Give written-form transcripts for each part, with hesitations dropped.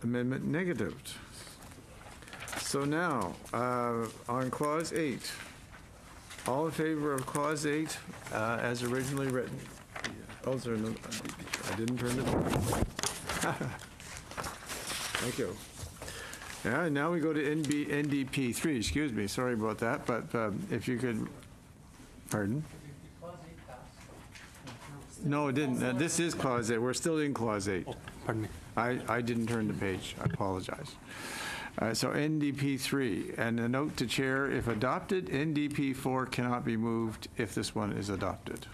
Amendment negatived. So now, on Clause 8, all in favor of Clause 8 as originally written? Oh, sorry, no, I didn't turn it on. Thank you. Yeah, now we go to NDP 3. Excuse me, sorry about that, but if you could, pardon? No, it didn't. This is Clause 8. We're still in Clause 8. Oh, pardon me. I didn't turn the page. I apologize. So NDP 3, and a note to Chair, if adopted, NDP 4 cannot be moved if this one is adopted.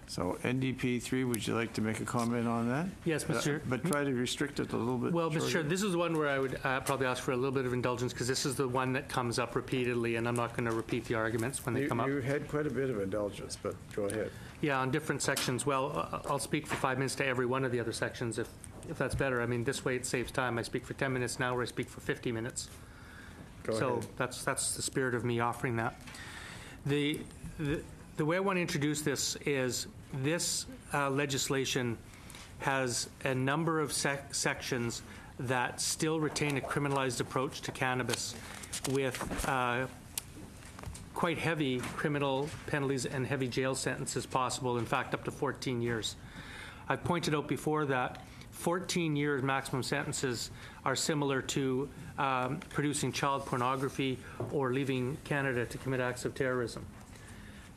So NDP 3, would you like to make a comment on that? Yes, Mr. Chair. But try to restrict it a little bit. Well, Mr. Chair, this is the one where I would probably ask for a little bit of indulgence, because this is the one that comes up repeatedly, and I'm not going to repeat the arguments when they come up. You had quite a bit of indulgence, but go ahead. Yeah, on different sections. Well, I'll speak for 5 minutes to every one of the other sections if that's better. I mean, this way it saves time. I speak for 10 minutes now, or I speak for 50 minutes. Go so ahead. That's the spirit of me offering that. The way I want to introduce this is this legislation has a number of sections that still retain a criminalized approach to cannabis with quite heavy criminal penalties and heavy jail sentences possible, in fact, up to 14 years. I've pointed out before that 14 years maximum sentences are similar to producing child pornography or leaving Canada to commit acts of terrorism.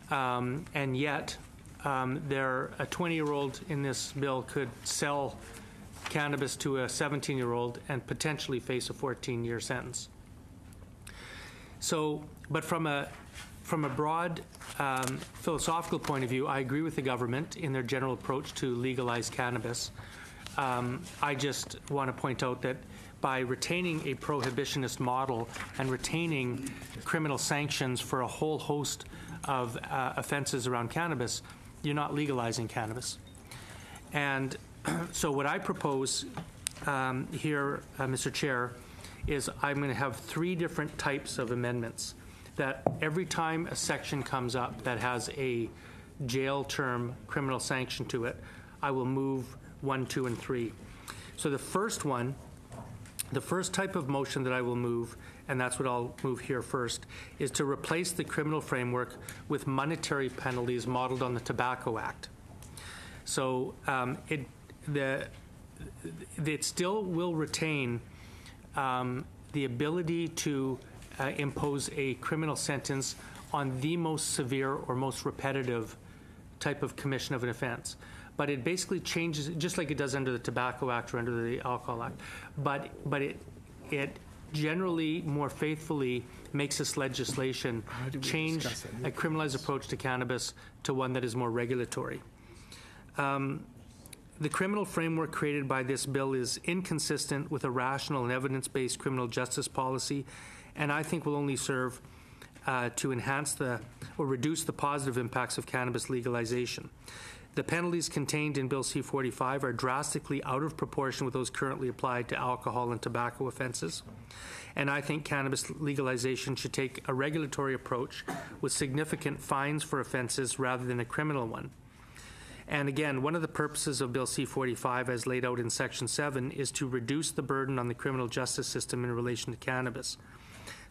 And yet, a 20-year-old in this bill could sell cannabis to a 17-year-old and potentially face a 14-year sentence. So, but from a broad philosophical point of view, I agree with the government in their general approach to legalize cannabis. I just want to point out that by retaining a prohibitionist model and retaining criminal sanctions for a whole host of offenses around cannabis, you're not legalizing cannabis. And so what I propose here, Mr. Chair, is I'm going to have 3 different types of amendments that every time a section comes up that has a jail term criminal sanction to it, I will move 1, 2, and 3. So the first type of motion that I will move, and that's what I'll move here first, is to replace the criminal framework with monetary penalties modeled on the Tobacco Act. So it still will retain the ability to impose a criminal sentence on the most severe or most repetitive type of commission of an offense. But it basically changes, just like it does under the Tobacco Act or under the Alcohol Act. But it generally more faithfully makes this legislation change a criminalized approach to cannabis to one that is more regulatory. The criminal framework created by this bill is inconsistent with a rational and evidence-based criminal justice policy, and I think will only serve to enhance or reduce the positive impacts of cannabis legalization. The penalties contained in Bill C-45 are drastically out of proportion with those currently applied to alcohol and tobacco offenses. And I think cannabis legalization should take a regulatory approach with significant fines for offenses rather than a criminal one. And again, one of the purposes of Bill C-45, as laid out in Section 7, is to reduce the burden on the criminal justice system in relation to cannabis.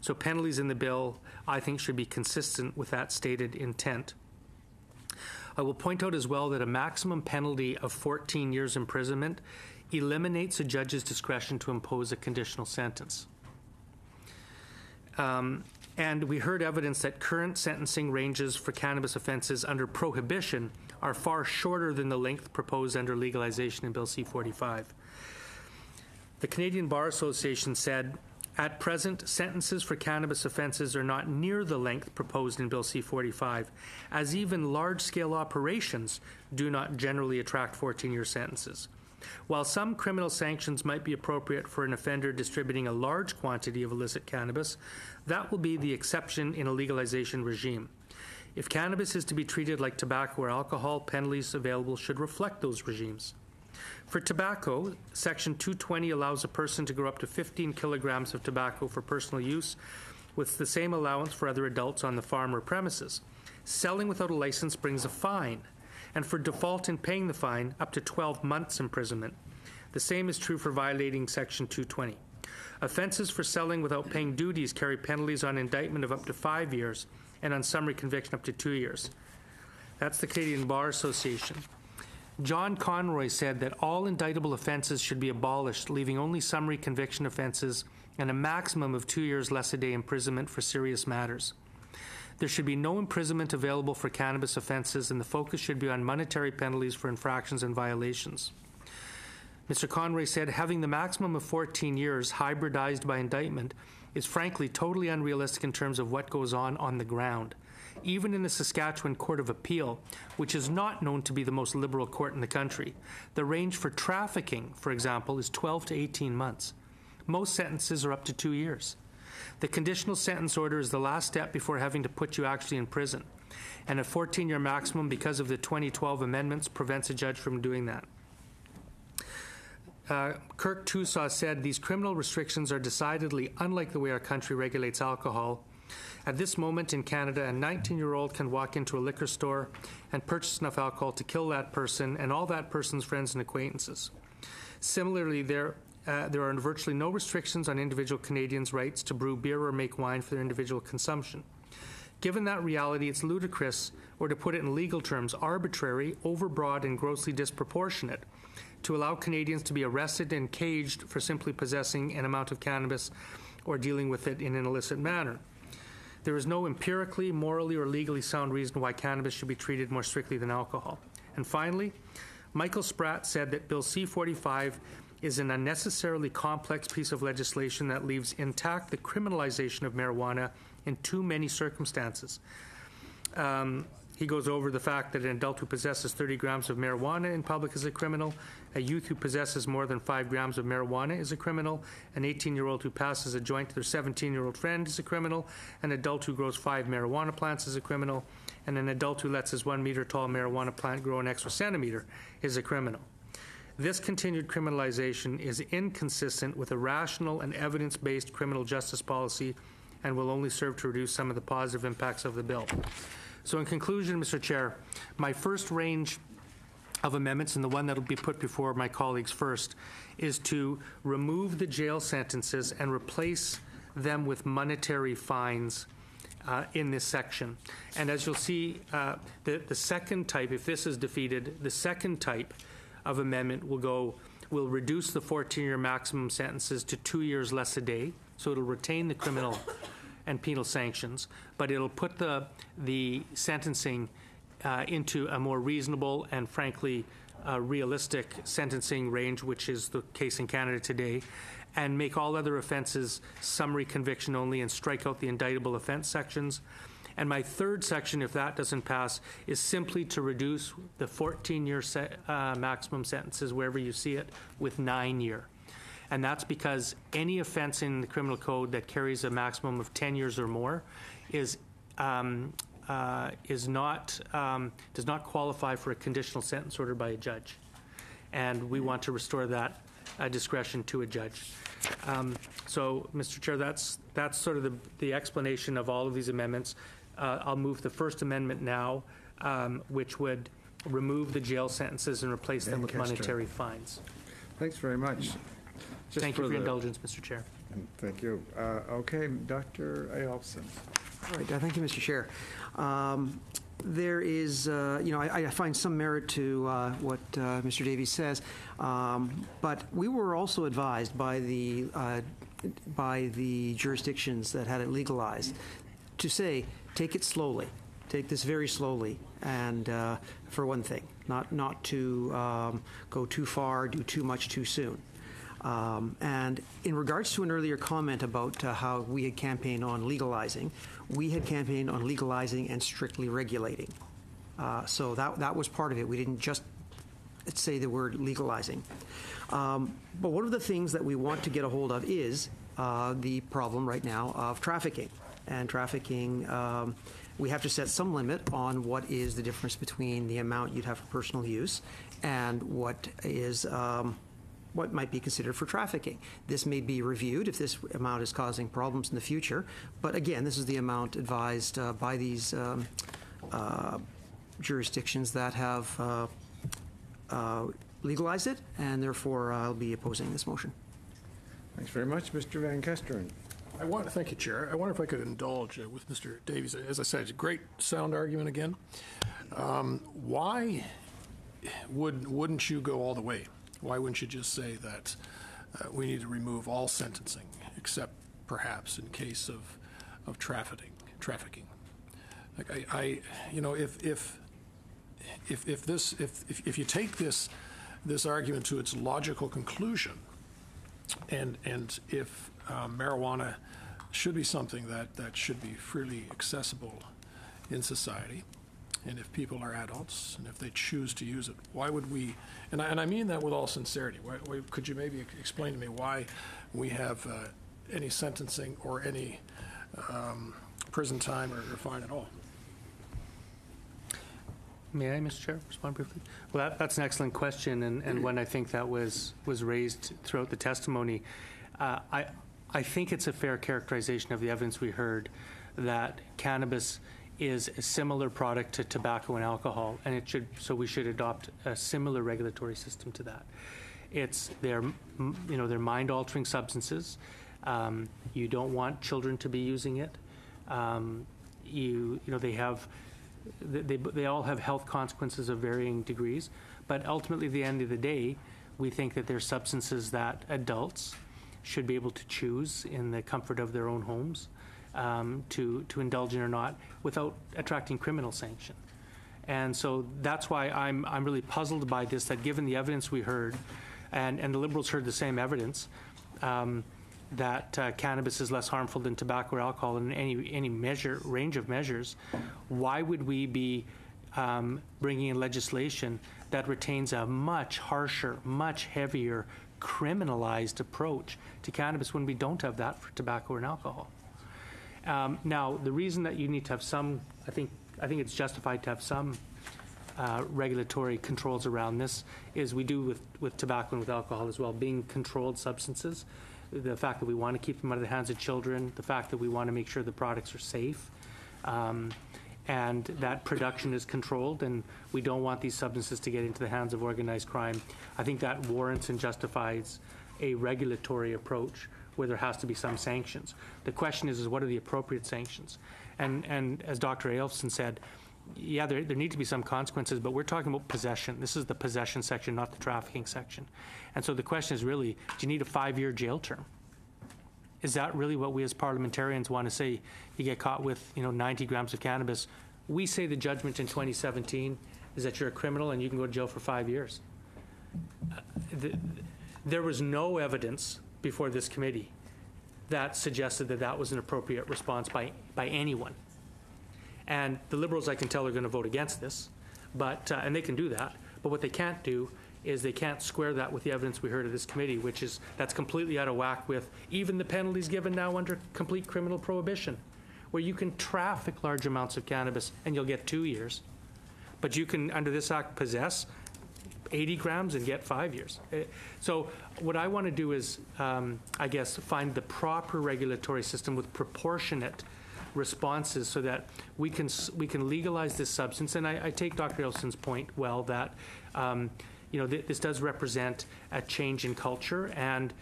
So penalties in the bill, I think, should be consistent with that stated intent. I will point out as well that a maximum penalty of 14 years imprisonment eliminates a judge's discretion to impose a conditional sentence. And we heard evidence that current sentencing ranges for cannabis offenses under prohibition are far shorter than the length proposed under legalization in Bill C-45. The Canadian Bar Association said, at present, sentences for cannabis offenses are not near the length proposed in Bill C-45, as even large-scale operations do not generally attract 14-year sentences. While some criminal sanctions might be appropriate for an offender distributing a large quantity of illicit cannabis, that will be the exception in a legalization regime. If cannabis is to be treated like tobacco or alcohol, penalties available should reflect those regimes. For tobacco, Section 220 allows a person to grow up to 15 kilograms of tobacco for personal use, with the same allowance for other adults on the farm or premises. Selling without a license brings a fine, and for default in paying the fine, up to 12 months imprisonment. The same is true for violating Section 220. Offenses for selling without paying duties carry penalties on indictment of up to 5 years and on summary conviction up to 2 years. That's the Canadian Bar Association. John Conroy said that all indictable offenses should be abolished, leaving only summary conviction offenses and a maximum of 2 years less a day imprisonment for serious matters. There should be no imprisonment available for cannabis offenses, and the focus should be on monetary penalties for infractions and violations. Mr. Conroy said having the maximum of 14 years hybridized by indictment is frankly totally unrealistic in terms of what goes on the ground. Even in the Saskatchewan Court of Appeal, which is not known to be the most liberal court in the country, the range for trafficking, for example, is 12 to 18 months. Most sentences are up to 2 years. The conditional sentence order is the last step before having to put you actually in prison. And a 14-year maximum because of the 2012 amendments prevents a judge from doing that. Kirk Tusaw said these criminal restrictions are decidedly unlike the way our country regulates alcohol. At this moment in Canada, a 19-year-old can walk into a liquor store and purchase enough alcohol to kill that person and all that person's friends and acquaintances. Similarly, there are virtually no restrictions on individual Canadians' rights to brew beer or make wine for their individual consumption. Given that reality, it's ludicrous, or to put it in legal terms, arbitrary, overbroad, and grossly disproportionate to allow Canadians to be arrested and caged for simply possessing an amount of cannabis or dealing with it in an illicit manner. There is no empirically, morally, or legally sound reason why cannabis should be treated more strictly than alcohol. And finally, Michael Spratt said that Bill C-45 is an unnecessarily complex piece of legislation that leaves intact the criminalization of marijuana in too many circumstances. He goes over the fact that an adult who possesses 30 grams of marijuana in public is a criminal, a youth who possesses more than 5 grams of marijuana is a criminal, an 18-year-old who passes a joint to their 17-year-old friend is a criminal, an adult who grows 5 marijuana plants is a criminal, and an adult who lets his 1 meter tall marijuana plant grow an extra centimeter is a criminal. This continued criminalization is inconsistent with a rational and evidence-based criminal justice policy and will only serve to reduce some of the positive impacts of the bill. So in conclusion, Mr. Chair, my first range of amendments, and the one that will be put before my colleagues first, is to remove the jail sentences and replace them with monetary fines in this section. And as you'll see, the second type, if this is defeated, the second type of amendment will reduce the 14-year maximum sentences to 2 years less a day. So it'll retain the criminal and penal sanctions, but it'll put the sentencing into a more reasonable and frankly realistic sentencing range, which is the case in Canada today, and make all other offenses summary conviction only and strike out the indictable offense sections. And my third section, if that doesn't pass, is simply to reduce the 14-year maximum sentences wherever you see it with 9-year. And that's because any offense in the criminal code that carries a maximum of 10 years or more does not qualify for a conditional sentence order by a judge. And we want to restore that discretion to a judge. So, Mr. Chair, that's sort of the explanation of all of these amendments. I'll move the First Amendment now, which would remove the jail sentences and replace them with monetary fines. Thanks very much. Thank you for your indulgence, Mr. Chair. Thank you. Okay, Dr. Eyolfson. All right, thank you, Mr. Chair. There is, I find some merit to what Mr. Davies says, but we were also advised by the jurisdictions that had it legalized to say, take it slowly, take this very slowly, and for one thing, not to go too far, do too much too soon. And in regards to an earlier comment about how we had campaigned on legalizing, we had campaigned on legalizing and strictly regulating. So that was part of it. We didn't just say the word legalizing. But one of the things that we want to get a hold of is the problem right now of trafficking. And trafficking, we have to set some limit on what is the difference between the amount you'd have for personal use and what is what might be considered for trafficking. This may be reviewed if this amount is causing problems in the future, but again, this is the amount advised by these jurisdictions that have legalize it, and therefore I'll be opposing this motion. Thanks very much, Mr. Van Kesteren. Thank you, Chair. I wonder if I could indulge with Mr. Davies. As I said, it's a great sound argument again. Why wouldn't you go all the way? Why wouldn't you just say that we need to remove all sentencing, except perhaps in case of trafficking? Like if you take this argument to its logical conclusion, and if marijuana should be something that should be freely accessible in society, and if people are adults, and if they choose to use it, why would we, and I mean that with all sincerity, why could you maybe explain to me why we have any sentencing or any prison time or fine at all? May I, Mr. Chair, respond briefly? Well, that's an excellent question, and one I think that was raised throughout the testimony. I think it's a fair characterization of the evidence we heard that cannabis is a similar product to tobacco and alcohol, and so we should adopt a similar regulatory system to that. They're mind-altering substances. You don't want children to be using it. They all have health consequences of varying degrees, but ultimately, at the end of the day, we think that they're substances that adults should be able to choose in the comfort of their own homes to indulge in or not without attracting criminal sanction. And so that's why I'm really puzzled by this, that given the evidence we heard, and the Liberals heard the same evidence, that cannabis is less harmful than tobacco or alcohol in any range of measures, why would we be bringing in legislation that retains a much harsher, much heavier, criminalized approach to cannabis when we don't have that for tobacco and alcohol? Now, the reason that you need to have some, I think it's justified to have some regulatory controls around this is we do with tobacco and with alcohol as well, being controlled substances. The fact that we want to keep them out of the hands of children, the fact that we want to make sure the products are safe, and that production is controlled, and we don't want these substances to get into the hands of organized crime. I think that warrants and justifies a regulatory approach where there has to be some sanctions. The question is what are the appropriate sanctions? And as Dr. Ailfson said, yeah, there need to be some consequences, but we're talking about possession. This is the possession section, not the trafficking section. And so the question is really, do you need a 5-year jail term? Is that really what we as parliamentarians want to say? You get caught with 90 grams of cannabis. We say the judgment in 2017 is that you're a criminal and you can go to jail for 5 years. There was no evidence before this committee that suggested that that was an appropriate response by anyone. And the Liberals, I can tell, are going to vote against this, but and they can do that. But what they can't do is they can't square that with the evidence we heard of this committee, that's completely out of whack with even the penalties given now under complete criminal prohibition, where you can traffic large amounts of cannabis and you'll get 2 years. But you can, under this act, possess 80 grams and get 5 years. So what I want to do is, I guess, find the proper regulatory system with proportionate responses so that we can legalize this substance. And I take Dr. Ailfson's point well that this does represent a change in culture, and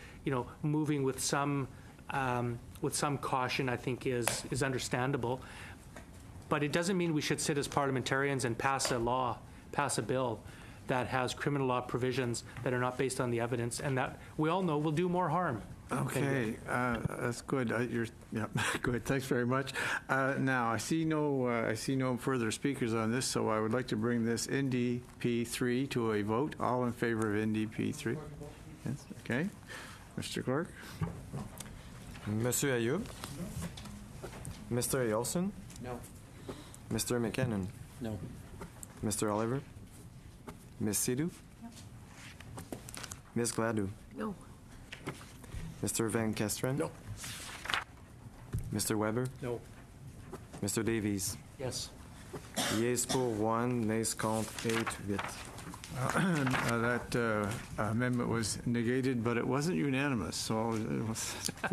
moving with some caution, I think is understandable. But it doesn't mean we should sit as parliamentarians and pass a bill that has criminal law provisions that are not based on the evidence, and that we all know will do more harm. Okay, that's good. Good. Thanks very much. Now I see no further speakers on this, so I would like to bring this NDP 3 to a vote. All in favor of NDP 3? Yes. Okay, Mr. Clerk. Monsieur Ayoub. Mr. Ailfson. No. Mr. McKinnon. No. Mr. Oliver. Ms. Sidhu. Ms. Gladue. No. Mr. Van Kesteren. No. Mr. Weber. No. Mr. Davies. Yes. Yeas pour 1, nays contre 8. That amendment was negated, but it wasn't unanimous, so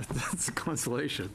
that's a consolation.